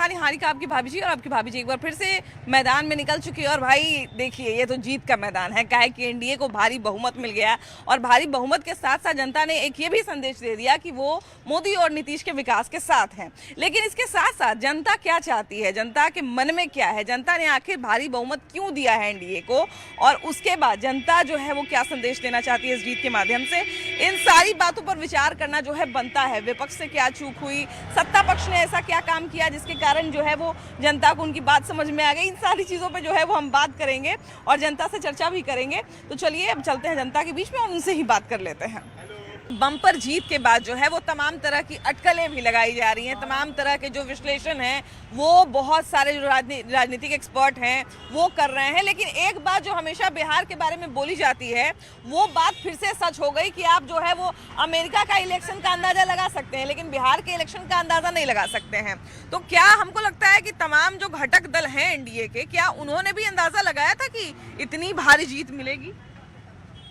निहारिका आपकी भाभी जी, और आपकी भाभी जी एक बार फिर से मैदान में निकल चुकी है। और भाई देखिए, ये तो जीत का मैदान है, काहे कि एनडीए को भारी बहुमत मिल गया। और भारी बहुमत के साथ साथ जनता ने एक ये भी संदेश दे दिया कि वो मोदी और नीतीश के विकास के साथ हैं। लेकिन इसके साथ साथ जनता क्या चाहती है, जनता के मन में क्या है, जनता ने आखिर भारी बहुमत क्यों दिया है एनडीए को, और उसके बाद जनता जो है वो क्या संदेश देना चाहती है इस जीत के माध्यम से, इन सारी बातों पर विचार करना जो है बनता है। विपक्ष से क्या चूक हुई, सत्ता पक्ष ने ऐसा क्या काम किया जिसके कारण जो है वो जनता को उनकी बात समझ में आ गई, इन सारी चीज़ों पे जो है वो हम बात करेंगे और जनता से चर्चा भी करेंगे। तो चलिए अब चलते हैं जनता के बीच में और उनसे ही बात कर लेते हैं। बम्पर जीत के बाद जो है वो तमाम तरह की अटकलें भी लगाई जा रही हैं, तमाम तरह के जो विश्लेषण हैं वो बहुत सारे जो राजनीतिक एक्सपर्ट हैं वो कर रहे हैं। लेकिन एक बात जो हमेशा बिहार के बारे में बोली जाती है वो बात फिर से सच हो गई कि आप जो है वो अमेरिका का इलेक्शन का अंदाजा लगा सकते हैं लेकिन बिहार के इलेक्शन का अंदाजा नहीं लगा सकते हैं। तो क्या हमको लगता है कि तमाम जो घटक दल हैं एनडीए के, क्या उन्होंने भी अंदाजा लगाया था कि इतनी भारी जीत मिलेगी?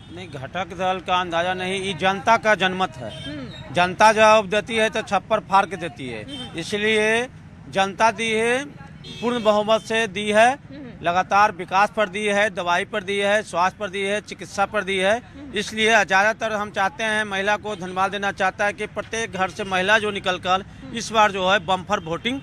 नहीं, घटक दल का अंदाजा नहीं, ये जनता का जनमत है। जनता जब देती है तो छप्पर फाड़ के देती है, इसलिए जनता दी है, पूर्ण बहुमत से दी है, लगातार विकास पर दी है, दवाई पर दी है, स्वास्थ्य पर दी है, चिकित्सा पर दी है। इसलिए ज़्यादातर हम चाहते हैं, महिला को धन्यवाद देना चाहता है कि प्रत्येक घर से महिला जो निकलकर इस बार जो है बम्पर वोटिंग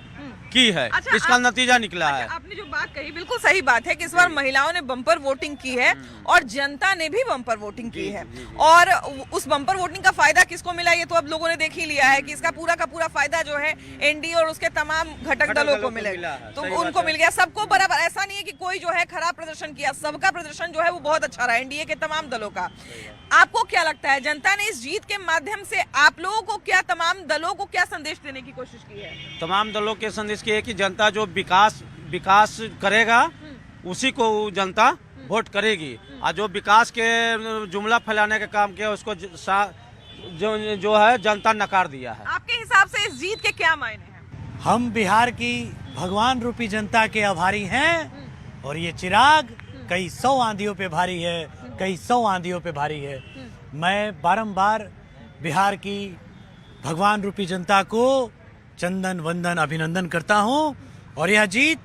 की है। अच्छा, इसका नतीजा निकला है। आपने जो बात कही बिल्कुल सही बात है कि इस बार महिलाओं ने बम्पर वोटिंग की है और जनता ने भी बम्पर वोटिंग की है। और उस बम्पर वोटिंग का फायदा किसको मिला ये तो अब लोगों ने देख ही लिया है कि इसका पूरा का पूरा फायदा जो है एनडीए और उसके तमाम घटक दलों को मिलेगा। तो उनको मिल गया, सबको बराबर। ऐसा नहीं है कि कोई जो है खराब प्रदर्शन किया, सबका प्रदर्शन जो है वो बहुत अच्छा रहा एनडीए के तमाम दलों का। आपको क्या लगता है जनता ने इस जीत के माध्यम से आप लोगों को क्या, तमाम दलों को क्या संदेश देने की कोशिश की है? तमाम दलों के संदेश की है कि जनता जो विकास करेगा उसी को जनता वोट करेगी, और जो विकास के जुमला फैलाने का काम किया उसको जो है जनता नकार दिया है। आपके हिसाब से इस जीत के क्या मायने हैं? हम बिहार की भगवान रूपी जनता के आभारी हैं और ये चिराग कई सौ आंधियों पे भारी है, कई सौ आंधियों पे भारी है। मैं बारंबार बिहार की भगवान रूपी जनता को चंदन वंदन अभिनंदन करता हूं और यह जीत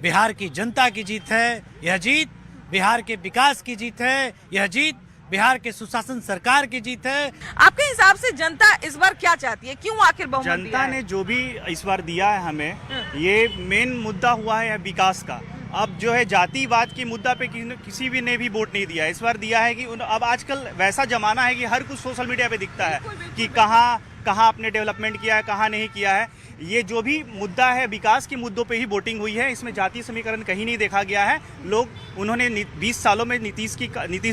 बिहार की जनता की जीत है, यह जीत बिहार के विकास की जीत है, यह जीत बिहार के सुशासन सरकार की जीत है। आपके हिसाब से जनता इस बार क्या चाहती है, क्यों आखिर बहुमत दिया है? जनता ने जो भी इस बार दिया है हमें, ये मेन मुद्दा हुआ है विकास का। अब जो है जातिवाद के मुद्दा पे किसी भी ने भी वोट नहीं दिया। इस बार दिया है कि अब आजकल वैसा जमाना है कि हर कुछ सोशल मीडिया पे दिखता है कि कहाँ आपने डेवलपमेंट किया है, कहाँ नहीं किया है। ये जो भी मुद्दा है विकास के मुद्दों पे ही वोटिंग हुई है, इसमें जातीय समीकरण कहीं नहीं देखा गया है। उन्होंने 20 सालों में नीतीश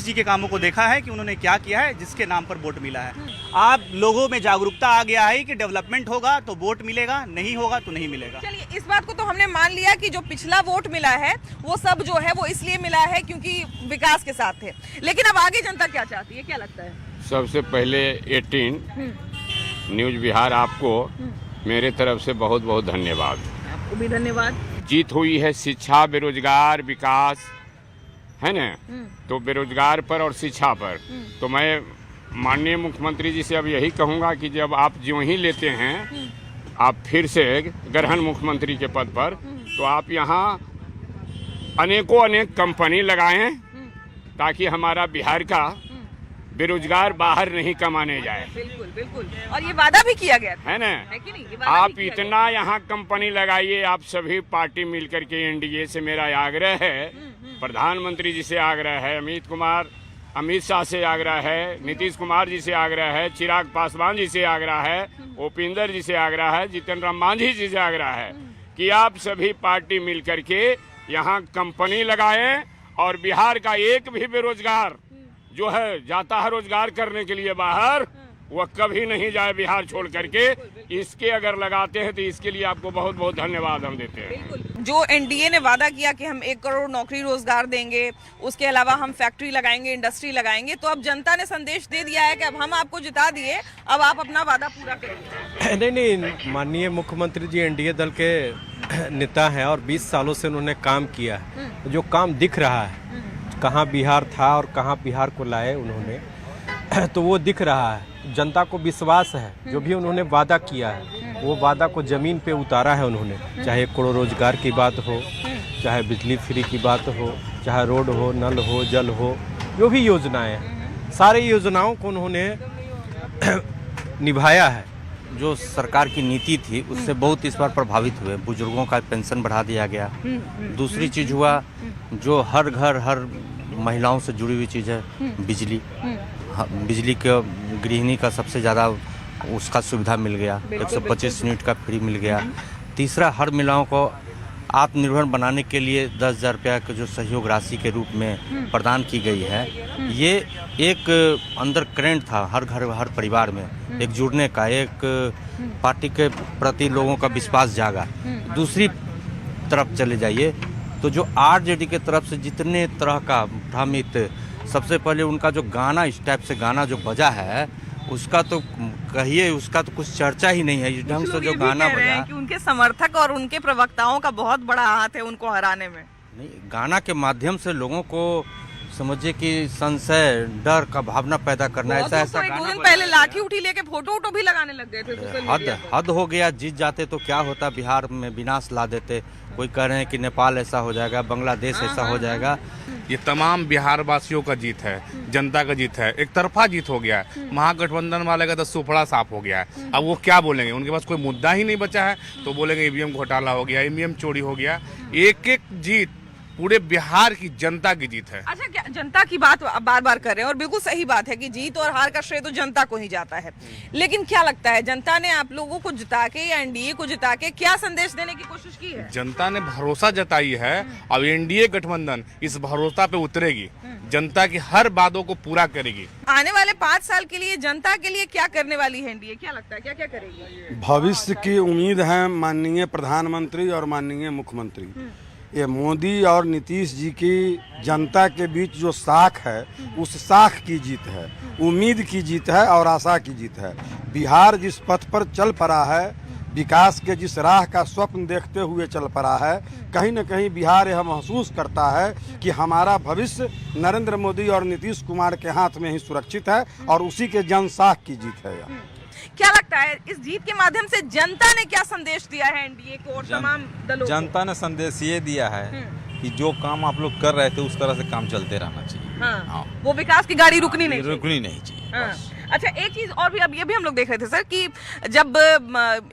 जी के कामों को देखा है कि उन्होंने क्या किया है जिसके नाम पर वोट मिला है। आप लोगों में जागरूकता आ गया है कि डेवलपमेंट होगा तो वोट मिलेगा, नहीं होगा तो नहीं मिलेगा। चलिए, इस बात को तो हमने मान लिया कि जो पिछला वोट मिला है वो सब जो है वो इसलिए मिला है क्योंकि विकास के साथ थे। लेकिन अब आगे जनता क्या चाहती है, क्या लगता है? सबसे पहले 18 न्यूज बिहार आपको मेरे तरफ से बहुत बहुत धन्यवाद। आपको भी धन्यवाद। जीत हुई है शिक्षा, बेरोजगार, विकास, है ना? तो बेरोजगार पर और शिक्षा पर तो मैं माननीय मुख्यमंत्री जी से अब यही कहूँगा कि जब आप जो ही लेते हैं आप फिर से ग्रहण मुख्यमंत्री के पद पर, तो आप यहाँ अनेक कंपनी लगाएं ताकि हमारा बिहार का बेरोजगार बाहर नहीं कमाने जाए। बिल्कुल बिल्कुल, और ये वादा भी किया गया था, है ना? है कि नहीं? आप इतना यहाँ कंपनी लगाइए, आप सभी पार्टी मिलकर के। एनडीए से मेरा आग्रह है, प्रधानमंत्री जी से आग्रह है, अमित शाह से आग्रह है, नीतीश कुमार जी से आग्रह है, चिराग पासवान जी से आग्रह है, उपेंद्र जी से आग्रह है, जीतन राम मांझी जी से आग्रह है कि आप सभी पार्टी मिलकर के यहाँ कंपनी लगाएं और बिहार का एक भी बेरोजगार जो है जाता है रोजगार करने के लिए बाहर, वह कभी नहीं जाए बिहार छोड़ करके। इसके अगर लगाते हैं तो इसके लिए आपको बहुत बहुत धन्यवाद हम देते हैं। जो एनडीए ने वादा किया कि हम 1 करोड़ नौकरी रोजगार देंगे, उसके अलावा हम फैक्ट्री लगाएंगे, इंडस्ट्री लगाएंगे, तो अब जनता ने संदेश दे दिया है कि अब हम आपको जिता दिए, अब आप अपना वादा पूरा करेंगे। नहीं, माननीय मुख्यमंत्री जी एनडीए दल के नेता हैं और 20 सालों से उन्होंने काम किया है। जो काम दिख रहा है, कहाँ बिहार था और कहाँ बिहार को लाए उन्होंने, तो वो दिख रहा है। जनता को विश्वास है, जो भी उन्होंने वादा किया है वो वादा को ज़मीन पे उतारा है उन्होंने। चाहे 1 करोड़ रोजगार की बात हो, चाहे बिजली फ्री की बात हो, चाहे रोड हो, नल हो, जल हो, जो भी योजनाएं हैं, सारी योजनाओं को उन्होंने निभाया है। जो सरकार की नीति थी उससे बहुत इस बार प्रभावित हुए। बुजुर्गों का पेंशन बढ़ा दिया गया। दूसरी चीज हुआ जो हर घर हर महिलाओं से जुड़ी हुई चीज़ है बिजली। बिजली के गृहिणी का सबसे ज़्यादा उसका सुविधा मिल गया, 125 यूनिट का फ्री मिल गया। तीसरा, हर महिलाओं को आत्मनिर्भर बनाने के लिए 10,000 रुपया का जो सहयोग राशि के रूप में प्रदान की गई है, ये एक अंदर करेंट था हर घर हर परिवार में, एक जुड़ने का, एक पार्टी के प्रति लोगों का विश्वास जागा। दूसरी तरफ चले जाइए तो जो आरजेडी के तरफ से जितने तरह का भ्रमित, सबसे पहले उनका जो गाना, इस टाइप से गाना जो बजा है उसका तो कहिए, उसका तो कुछ चर्चा ही नहीं है। इस ढंग से जो गाना बजा कि उनके समर्थक और उनके प्रवक्ताओं का बहुत बड़ा हाथ है उनको हराने में। नहीं, गाना के माध्यम से लोगों को समझिए कि संशय, डर का भावना पैदा करना, ऐसा ऐसा दो गाना दिन पहले लाठी उठी लेके फोटो भी लगाने लग गए थे सोशल मीडिया पे। हद हो गया। जीत जाते तो क्या होता, बिहार में विनाश ला देते। कोई कह रहे हैं कि नेपाल ऐसा हो जाएगा, बांग्लादेश ऐसा हो जाएगा। ये तमाम बिहार वासियों का जीत है, जनता का जीत है। एक तरफा जीत हो गया है। महागठबंधन वाले का तो सुपड़ा साफ हो गया है। अब वो क्या बोलेंगे, उनके पास कोई मुद्दा ही नहीं बचा है तो बोलेंगे ईवीएम घोटाला हो गया, ईवीएम चोरी हो गया। एक एक जीत पूरे बिहार की जनता की जीत है। अच्छा, क्या जनता की बात बार बार कर रहे हैं और बिल्कुल सही बात है कि जीत और हार का श्रेय तो जनता को ही जाता है, लेकिन क्या लगता है जनता ने आप लोगों को जिता के या एनडीए को जिता के क्या संदेश देने की कोशिश की है? जनता ने भरोसा जताई है। अब एनडीए गठबंधन इस भरोसा पे उतरेगी, जनता की हर बातों को पूरा करेगी। आने वाले 5 साल के लिए जनता के लिए क्या करने वाली है एनडीए? क्या लगता है क्या क्या करेगी? भविष्य की उम्मीद है माननीय प्रधानमंत्री और माननीय मुख्यमंत्री। ये मोदी और नीतीश जी की जनता के बीच जो साख है, उस साख की जीत है, उम्मीद की जीत है और आशा की जीत है। बिहार जिस पथ पर चल पड़ा है, विकास के जिस राह का स्वप्न देखते हुए चल पड़ा है, कहीं न कहीं बिहार यह महसूस करता है कि हमारा भविष्य नरेंद्र मोदी और नीतीश कुमार के हाथ में ही सुरक्षित है और उसी के जनसाख की जीत है यह। क्या लगता है इस जीत के माध्यम से जनता ने क्या संदेश दिया है एनडीए को और तमाम दलों को? जनता ने संदेश ये दिया है कि जो काम आप लोग कर रहे थे उस तरह से काम चलते रहना चाहिए। हाँ, वो विकास की गाड़ी रुकनी नहीं चाहिए। हाँ। अच्छा, एक चीज और भी अब ये भी हम लोग देख रहे थे सर कि जब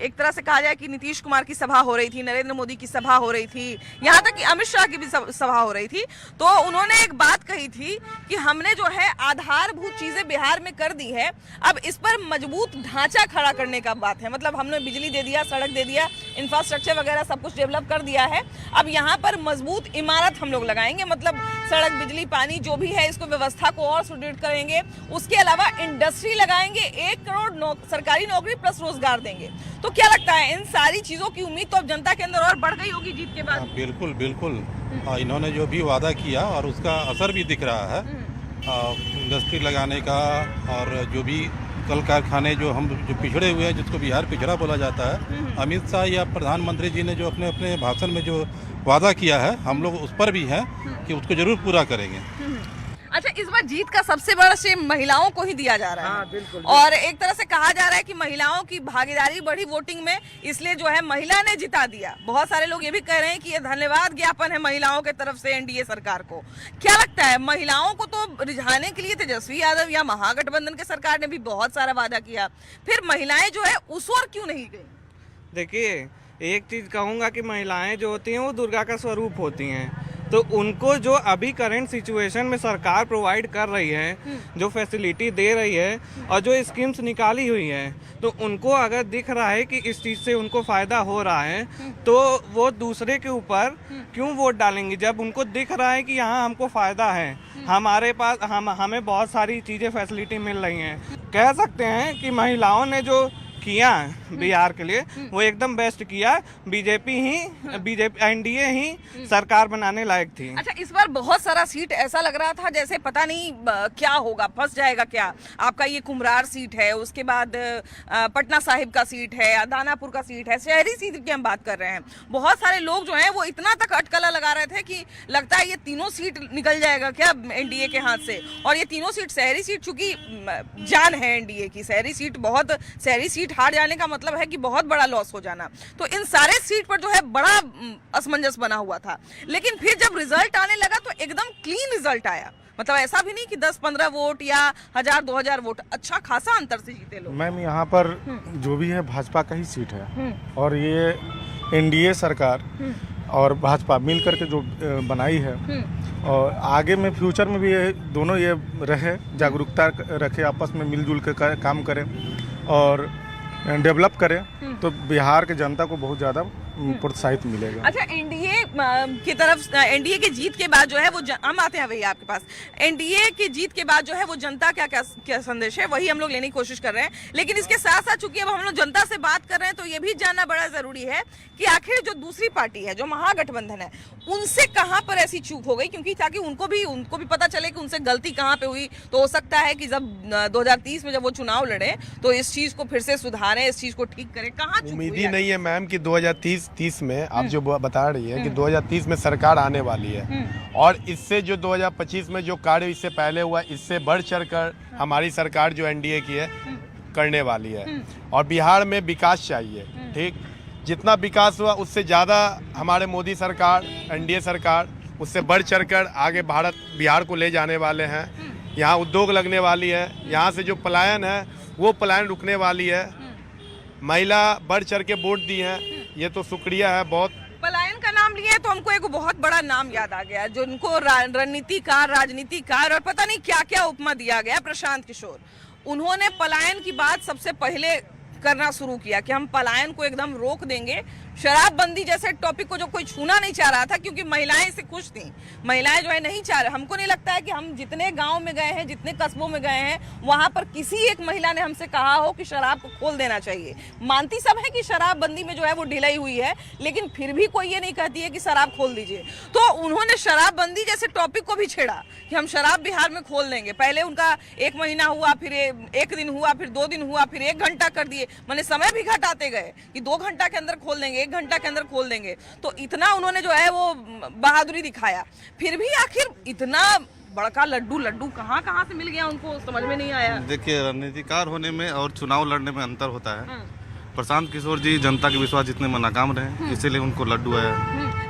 एक तरह से कहा जाए कि नीतीश कुमार की सभा हो रही थी, नरेंद्र मोदी की सभा हो रही थी, यहाँ तक कि अमित शाह की भी सभा हो रही थी, तो उन्होंने एक बात कही थी कि हमने जो है आधारभूत चीजें बिहार में कर दी है, अब इस पर मजबूत ढांचा खड़ा करने का बात है। मतलब हमने बिजली दे दिया, सड़क दे दिया, इंफ्रास्ट्रक्चर वगैरह सब कुछ डेवलप कर दिया है, अब यहाँ पर मजबूत इमारत हम लोग लगाएंगे, मतलब सड़क, बिजली, पानी जो भी है इसको व्यवस्था को और सुदृढ़ करेंगे। उसके अलावा इंडस्ट्री लगाएंगे, 1 करोड़ सरकारी नौकरी प्लस रोजगार देंगे। तो क्या लगता है इन सारी चीजों की उम्मीद तो अब जनता के अंदर और बढ़ गई होगी जीत के बाद? बिल्कुल बिल्कुल। इन्होंने जो भी वादा किया और उसका असर भी दिख रहा है, इंडस्ट्री लगाने का, और जो भी कल कारखाने जो पिछड़े हुए हैं, जिसको बिहार पिछड़ा बोला जाता है, अमित शाह या प्रधानमंत्री जी ने जो अपने अपने भाषण में जो वादा किया है, हम लोग उस पर भी हैं कि उसको जरूर पूरा करेंगे। अच्छा, इस बार जीत का सबसे बड़ा श्रेय महिलाओं को ही दिया जा रहा है। हाँ, बिल्कुल। और एक तरह से कहा जा रहा है कि महिलाओं की भागीदारी बढ़ी वोटिंग में, इसलिए जो है महिला ने जिता दिया। बहुत सारे लोग ये भी कह रहे हैं कि ये धन्यवाद ज्ञापन है महिलाओं के तरफ से एनडीए सरकार को। क्या लगता है महिलाओं को तो रिझाने के लिए तेजस्वी यादव या महागठबंधन के सरकार ने भी बहुत सारा वादा किया, फिर महिलाएं जो है उस ओर क्यों नहीं गई? देखिए, एक चीज कहूँगा कि महिलाएं जो होती हैं वो दुर्गा का स्वरूप होती हैं, तो उनको जो अभी करंट सिचुएशन में सरकार प्रोवाइड कर रही है, जो फैसिलिटी दे रही है और जो स्कीम्स निकाली हुई है, तो उनको अगर दिख रहा है कि इस चीज़ से उनको फ़ायदा हो रहा है, तो वो दूसरे के ऊपर क्यों वोट डालेंगे? जब उनको दिख रहा है कि यहाँ हमको फ़ायदा है, हमारे पास हमें बहुत सारी चीज़ें फैसिलिटी मिल रही हैं। कह सकते हैं कि महिलाओं ने जो किया बिहार के लिए वो एकदम बेस्ट किया। बीजेपी एनडीए ही सरकार बनाने लायक थी। अच्छा, इस बार बहुत सारा सीट ऐसा लग रहा था जैसे पता नहीं क्या होगा, फंस जाएगा क्या। आपका ये कुम्हरार सीट है, उसके बाद पटना साहिब का सीट है, दानापुर का सीट है, शहरी सीट की हम बात कर रहे हैं। बहुत सारे लोग जो हैं वो इतना तक अटकला लगा रहे थे कि लगता है ये तीनों सीट निकल जाएगा क्या एनडीए के हाथ से। और ये तीनों सीट शहरी सीट, चूंकि जान है एनडीए की, शहरी सीट सीट हार जाने का मतलब है कि बहुत बड़ा लॉस हो जाना। तो इन सारे सीट पर जो है बड़ा असमंजस बना हुआ था, लेकिन फिर जब रिजल्ट आने लगा तो एकदम क्लीन रिजल्ट आया। मतलब ऐसा भी नहीं कि 10-15 वोट या 1000-2000 वोट, अच्छा खासा अंतर से जीते लोग। मैम यहाँ पर जो भी है भाजपा का ही सीट है, और ये एनडीए सरकार और भाजपा मिल करके जो बनाई है, और आगे में फ्यूचर में भी ये दोनों ये रहे, जागरूकता रखे, आपस में मिलजुल कर काम करें और डेवलप करें, तो बिहार के जनता को बहुत ज़्यादा प्रोत्साहित मिलेगा। अच्छा, एनडीए की तरफ, एनडीए की जीत के बाद जो है वो हम आते हैं भैया आपके पास, एनडीए की जीत के बाद जो है वो जनता क्या संदेश है वही हम लोग लेने की कोशिश कर रहे हैं। लेकिन इसके साथ साथ चूंकि अब हम लोग जनता से बात कर रहे हैं तो ये भी जानना बड़ा जरूरी है कि आखिर जो दूसरी पार्टी है, जो महागठबंधन है, उनसे कहां पर ऐसी चूक हो गई, क्योंकि ताकि उनको भी पता चले कि उनसे गलती कहां पे हुई। तो हो सकता है कि जब 2030 में जब वो चुनाव लड़े तो इस चीज को फिर से सुधारें, इस चीज को ठीक करें। कहां चूक उम्मीद ही नहीं है मैम कि 2030 में आप जो बता रही है कि 2030 में सरकार आने वाली है, और इससे जो 2025 में जो कार्य इससे पहले हुआ, इससे बढ़ चढ़ कर हमारी सरकार जो एनडीए की है करने वाली है। और बिहार में विकास चाहिए, ठीक, जितना विकास हुआ उससे ज़्यादा हमारे मोदी सरकार, एनडीए सरकार उससे बढ़ चढ़ कर आगे बिहार को ले जाने वाले हैं। यहाँ उद्योग लगने वाली है, यहाँ से जो पलायन है वो पलायन रुकने वाली है। महिला बढ़ चढ़ के वोट दी हैं, ये तो शुक्रिया है बहुत। पलायन का नाम लिए तो हमको एक बहुत बड़ा नाम याद आ गया, जो उनको रणनीतिकार, राजनीतिकार और पता नहीं क्या क्या उपमा दिया गया, प्रशांत किशोर। उन्होंने पलायन की बात सबसे पहले करना शुरू किया कि हम पलायन को एकदम रोक देंगे। शराबबंदी जैसे टॉपिक को जो कोई छूना नहीं चाह रहा था, क्योंकि महिलाएं इससे खुश थी। महिलाएं जो है नहीं चाह रहे। हमको नहीं लगता है कि हम जितने गांव में गए हैं, जितने कस्बों में गए हैं, वहां पर किसी एक महिला ने हमसे कहा हो कि शराब को खोल देना चाहिए। मानती सब है कि शराबबंदी में जो है वो ढिलाई हुई है, लेकिन फिर भी कोई ये नहीं कहती है कि शराब खोल दीजिए। तो उन्होंने शराबबंदी जैसे टॉपिक को भी छेड़ा कि हम शराब बिहार में खोल देंगे। पहले उनका 1 महीना हुआ, फिर 1 दिन हुआ, फिर 2 दिन हुआ, फिर 1 घंटा कर दिए। मैंने समय भी घटाते गए कि 2 घंटा के अंदर खोल देंगे, 1 घंटा के अंदर खोल देंगे। तो इतना उन्होंने जो है वो बहादुरी दिखाया। फिर भी आखिर इतना बड़का लड्डू कहाँ से मिल गया उनको, समझ में नहीं आया। देखिए, रणनीतिकार होने में और चुनाव लड़ने में अंतर होता है। प्रशांत किशोर जी जनता के विश्वास जीतने में नाकाम रहे, इसीलिए उनको लड्डू आया।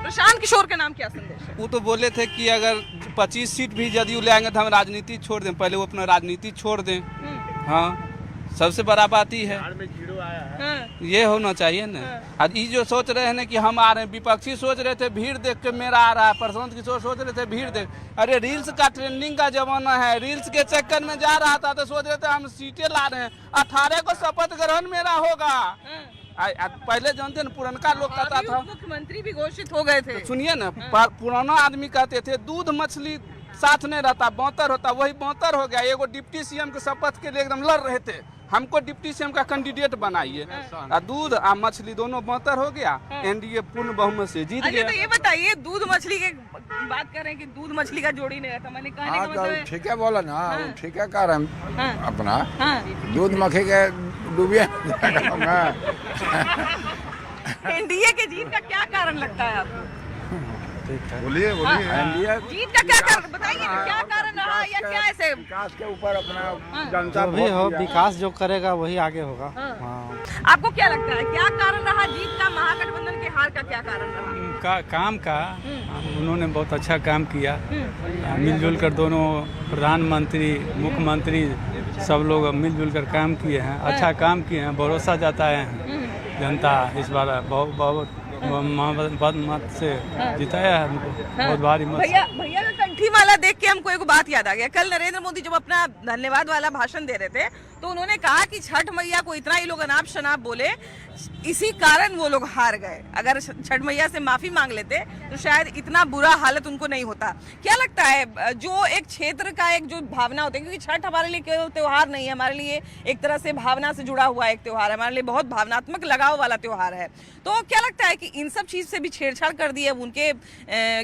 प्रशांत किशोर के नाम क्या संदेश है? वो तो बोले थे कि अगर 25 सीट भी जदयू ले आएंगे तो हम राजनीति छोड़ दें। पहले वो अपना राजनीति छोड़ दें। हाँ, सबसे बड़ा बात ही है, ये होना चाहिए ना। आज ये जो सोच रहे हैं ना कि हम आ रहे हैं, विपक्षी सोच रहे थे भीड़ देख के मेरा आ रहा है, प्रशांत किशोर सोच रहे थे भीड़ देख। अरे रील्स का ट्रेंडिंग का जमाना है, रील्स के चक्कर में जा रहा था तो सोच रहे थे हम सीटें ला रहे हैं। 18 को शपथ ग्रहण मेरा होगा। पहले जानते ना, पुरनका लोग कहता था, मुख्यमंत्री भी घोषित हो गए थे। तो सुनिए ना, पुराना आदमी कहते थे दूध मछली साथ नहीं रहता, बौतर होता, वही बौतर हो गया। एगो डिप्टी सीएम के शपथ के लिए एकदम लड़ रहे थे, हमको डिप्टी सीएम का कैंडिडेट बनाइए। दूध और मछली दोनों बौतर हो गया, एनडीए पूर्ण बहुमत से जीत गया। तो ये बताइए, दूध मछली के बात करें कि दूध मछली का जोड़ी नहीं रहता, मैंने कहने का मतलब ठीक है बोला ना, ठीक है कह रहे हैं अपना दूध मक्खी के डूबिया। एनडीए के जीत का क्या कारण लगता है आपको? बोलिए जीत का क्या कारण बताइए, क्या कारण रहा या क्या ऐसे? विकास के ऊपर अपना जनता भी हो, विकास जो करेगा वही आगे होगा। आपको क्या लगता है क्या कारण रहा जीत का? महागठबंधन के हार का क्या कारण रहा? काम का उन्होंने बहुत अच्छा काम किया। मिलजुल कर दोनों प्रधानमंत्री, मुख्यमंत्री सब लोग मिलजुल कर काम किए हैं, अच्छा काम किए हैं। भरोसा जाता है जनता इस बार बहुत मत से जिताया है हमको, बहुत भारी मत। भैया का कंठी माला देख के हमको एक बात याद आ गया। कल नरेंद्र मोदी जब अपना धन्यवाद वाला भाषण दे रहे थे तो उन्होंने कहा कि छठ मैया को इतना ही लोग अनाप शनाप बोले, इसी कारण वो लोग हार गए। अगर छठ मैया से माफी मांग लेते तो शायद इतना बुरा हालत उनको नहीं होता। क्या लगता है जो एक क्षेत्र का एक जो भावना होती है, क्योंकि छठ हमारे लिए केवल त्योहार नहीं है, हमारे लिए एक तरह से भावना से जुड़ा हुआ एक त्योहार है, हमारे लिए बहुत भावनात्मक लगाव वाला त्योहार है। तो क्या लगता है कि इन सब चीज से भी छेड़छाड़ कर दी है उनके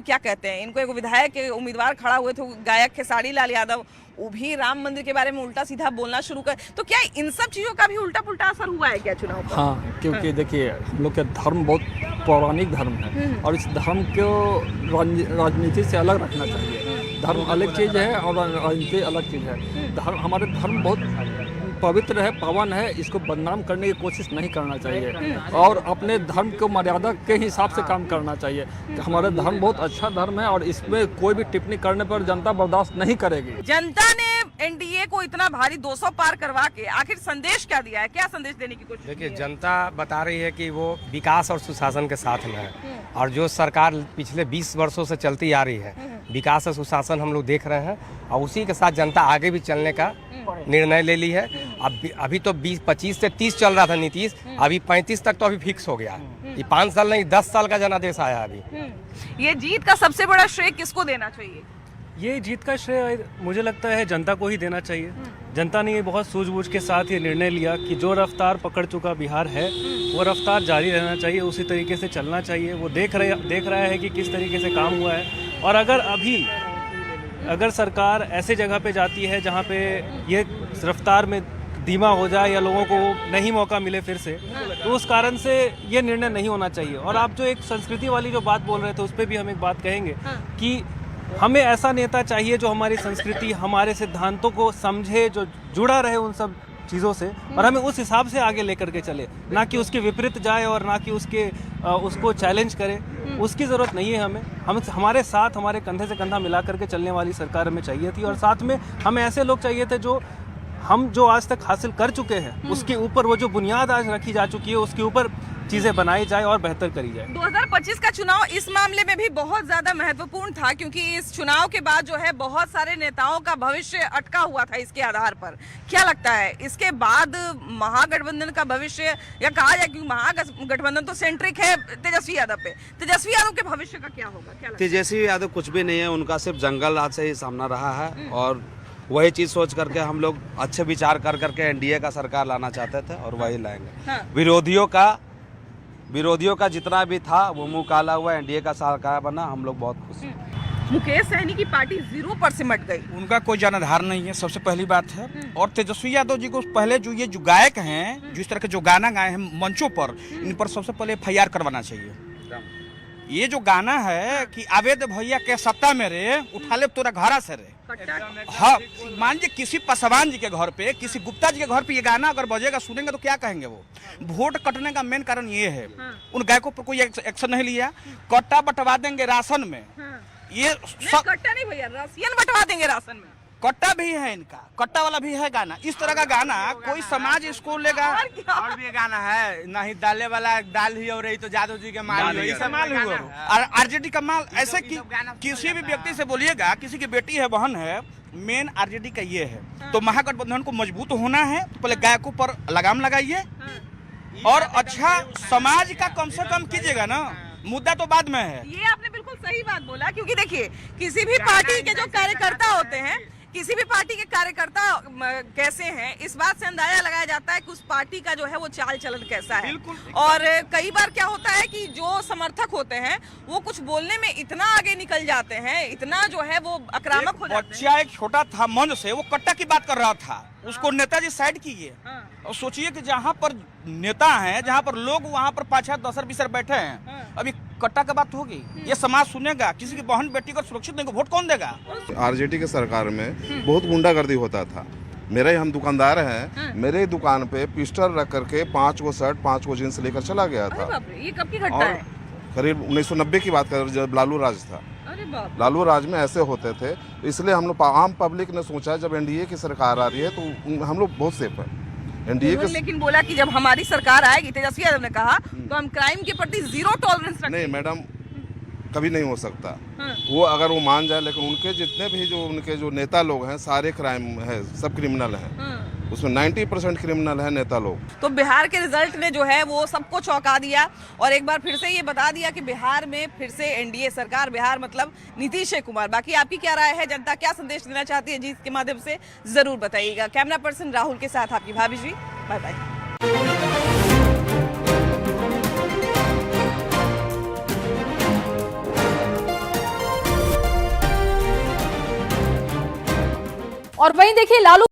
क्या कहते हैं, इनको एक विधायक उम्मीदवार खड़ा हुए थे गायक खेसारी लाल यादव, वो भी राम मंदिर के बारे में उल्टा सीधा बोलना शुरू कर, तो क्या इन सब चीजों का भी उल्टा पुल्टा असर हुआ है क्या चुनाव पर? हाँ, क्योंकि देखिए हम लोग का धर्म बहुत पौराणिक धर्म है और इस धर्म को राजनीति से अलग रखना चाहिए। धर्म अलग चीज़ है और राजनीति अलग चीज़ है। धर्म, हमारे धर्म बहुत पवित्र है, पावन है, इसको बदनाम करने की कोशिश नहीं करना चाहिए और अपने धर्म को मर्यादा के हिसाब से काम करना चाहिए। हमारा धर्म बहुत अच्छा धर्म है और इसमें कोई भी टिप्पणी करने पर जनता बर्दाश्त नहीं करेगी। जनता ने एनडीए को इतना भारी 200 पार करवा के आखिर संदेश क्या दिया है, क्या संदेश देने की कोशिश की देखिए, है? जनता बता रही है कि वो विकास और सुशासन के साथ में है और जो सरकार पिछले 20 वर्षों से चलती आ रही है, विकास और सुशासन हम लोग देख रहे हैं और उसी के साथ जनता आगे भी चलने का निर्णय ले ली है। अभी तो 25 से 30 चल रहा था नीतीश, अभी 35 तक तो अभी फिक्स हो गया। ये 5 साल नहीं 10 साल का जनादेश आया अभी। ये जीत का सबसे बड़ा श्रेय किसको देना चाहिए? ये जीत का श्रेय मुझे लगता है जनता को ही देना चाहिए। जनता ने ये बहुत सूझबूझ के साथ ये निर्णय लिया कि जो रफ्तार पकड़ चुका बिहार है वो रफ्तार जारी रहना चाहिए, उसी तरीके से चलना चाहिए। वो देख रहा है कि किस तरीके से काम हुआ है और अगर सरकार ऐसे जगह पे जाती है जहाँ पे ये रफ्तार में धीमा हो जाए या लोगों को नहीं मौका मिले फिर से, तो उस कारण से ये निर्णय नहीं होना चाहिए। और आप जो एक संस्कृति वाली जो बात बोल रहे थे उस पर भी हम एक बात कहेंगे कि हमें ऐसा नेता चाहिए जो हमारी संस्कृति, हमारे सिद्धांतों को समझे, जो जुड़ा रहे उन सब चीज़ों से और हमें उस हिसाब से आगे लेकर के चले, ना कि उसके विपरीत जाए और ना कि उसको चैलेंज करे। उसकी ज़रूरत नहीं है हमें हमारे साथ, हमारे कंधे से कंधा मिला करके चलने वाली सरकार हमें चाहिए थी। और साथ में हमें ऐसे लोग चाहिए थे जो हम जो आज तक हासिल कर चुके हैं उसके ऊपर, वो जो बुनियाद आज रखी जा चुकी है उसके ऊपर चीजें बनाई जाए और बेहतर करी जाए। 2025 का चुनाव इस मामले में भी बहुत ज्यादा महत्वपूर्ण था क्योंकि इस चुनाव के बाद जो है बहुत सारे नेताओं का भविष्य अटका हुआ था इसके आधार पर। क्या लगता है इसके बाद महागठबंधन का भविष्य, या कहा जाए कि महागठबंधन तो सेंट्रिक है तेजस्वी यादव पे, तेजस्वी यादव के भविष्य का क्या होगा? क्या लगता है? तेजस्वी यादव कुछ भी नहीं है, उनका सिर्फ जंगल राज से ही सामना रहा है और वही चीज सोच करके हम लोग अच्छे विचार कर करके एनडीए का सरकार लाना चाहते थे और वही लाएंगे। विरोधियों का जितना भी था वो मुंह काला हुआ, एनडीए का सरकार बना, हम लोग बहुत खुश हैं। मुकेश सहनी की पार्टी 0 पर सिमट गई। उनका कोई जनाधार नहीं है, सबसे पहली बात है। और तेजस्वी यादव जी को पहले जो गायक हैं, जो इस तरह के जो गाना गाए हैं मंचों पर, इन पर सबसे पहले FIR करवाना चाहिए। ये जो गाना है कि आवेद भैया के सत्ता में रे, उठा ले तोरा घरा से रे। हाँ, मान लीजिए किसी पासवान जी के घर पे, किसी गुप्ता जी के घर पे ये गाना अगर बजेगा, सुनेंगे तो क्या कहेंगे वो? वोट कटने का मेन कारण ये है। उन गायकों पर कोई एक्शन नहीं लिया। कट्टा बंटवा देंगे राशन में, ये कट्टा नहीं भैया, राशन बंटवा देंगे राशन में। कट्टा भी है, इनका कट्टा वाला भी है गाना। इस तरह का गाना कोई समाज इसको लेगा। और भी गाना है, नहीं डाले वाला दाल ही और रही तो जादव जी के माल ही और आरजेडी का माल। ऐसे कि किसी भी व्यक्ति से बोलिएगा, किसी की बेटी है, बहन है, मेन आरजेडी का ये है। तो महागठबंधन को मजबूत होना है तो पहले गायकों पर लगाम लगाइए और अच्छा समाज का कम से कम कीजिएगा ना, मुद्दा तो बाद में है। ये आपने बिल्कुल सही बात बोला क्योंकि देखिए किसी भी पार्टी के जो कार्यकर्ता होते हैं, किसी भी पार्टी के कार्यकर्ता कैसे हैं, इस बात से अंदाजा लगाया जाता है कि उस पार्टी का जो है वो चाल चलन कैसा है। और कई बार क्या होता है कि जो समर्थक होते हैं वो कुछ बोलने में इतना आगे निकल जाते हैं, इतना जो है वो आक्रामक हो जाते हैं। बच्चा एक छोटा था मन से, वो कट्टा की बात कर रहा था, उसको नेताजी साइड कीजिए। और सोचिए कि जहाँ पर नेता हैं, जहाँ पर लोग, वहाँ पर 5 10 20 बैठे हैं, अभी कट्टा का बात होगी, ये समाज सुनेगा? किसी की बहन बेटी को सुरक्षित नहीं, वोट कौन देगा? आरजेडी के सरकार में बहुत गुंडागर्दी होता था। मेरे हम दुकानदार हैं, मेरे दुकान पे पिस्टल रख करके 5 गो शर्ट 5 गो जींस लेकर चला गया था। ये कब की घटना है? करीब 1990 की बात कर, जब लालू राज था। लालू राज में ऐसे होते थे, इसलिए हम लोग आम पब्लिक ने सोचा जब एनडीए की सरकार आ रही है तो हम लोग बहुत सेफ है एनडीए के। लेकिन बोला कि जब हमारी सरकार आएगी, तेजस्वी यादव ने कहा, तो हम क्राइम के प्रति 0 टॉलरेंस रखेंगे। नहीं मैडम, कभी नहीं हो सकता। वो अगर वो मान जाए, लेकिन उनके जितने भी जो उनके जो नेता लोग हैं सारे क्राइम है, सब क्रिमिनल हैं। उसमें 90% क्रिमिनल है नेता लोग। तो बिहार के रिजल्ट ने जो है वो सबको चौंका दिया और एक बार फिर से ये बता दिया कि बिहार में फिर से एनडीए सरकार, बिहार मतलब नीतीश कुमार। बाकी आपकी क्या राय है, जनता क्या संदेश देना चाहती है जीत के माध्यम से, जरूर बताइएगा। कैमरा पर्सन राहुल के साथ आपकी भाभी जी, बाय बाय। और वहीं देखिए लालू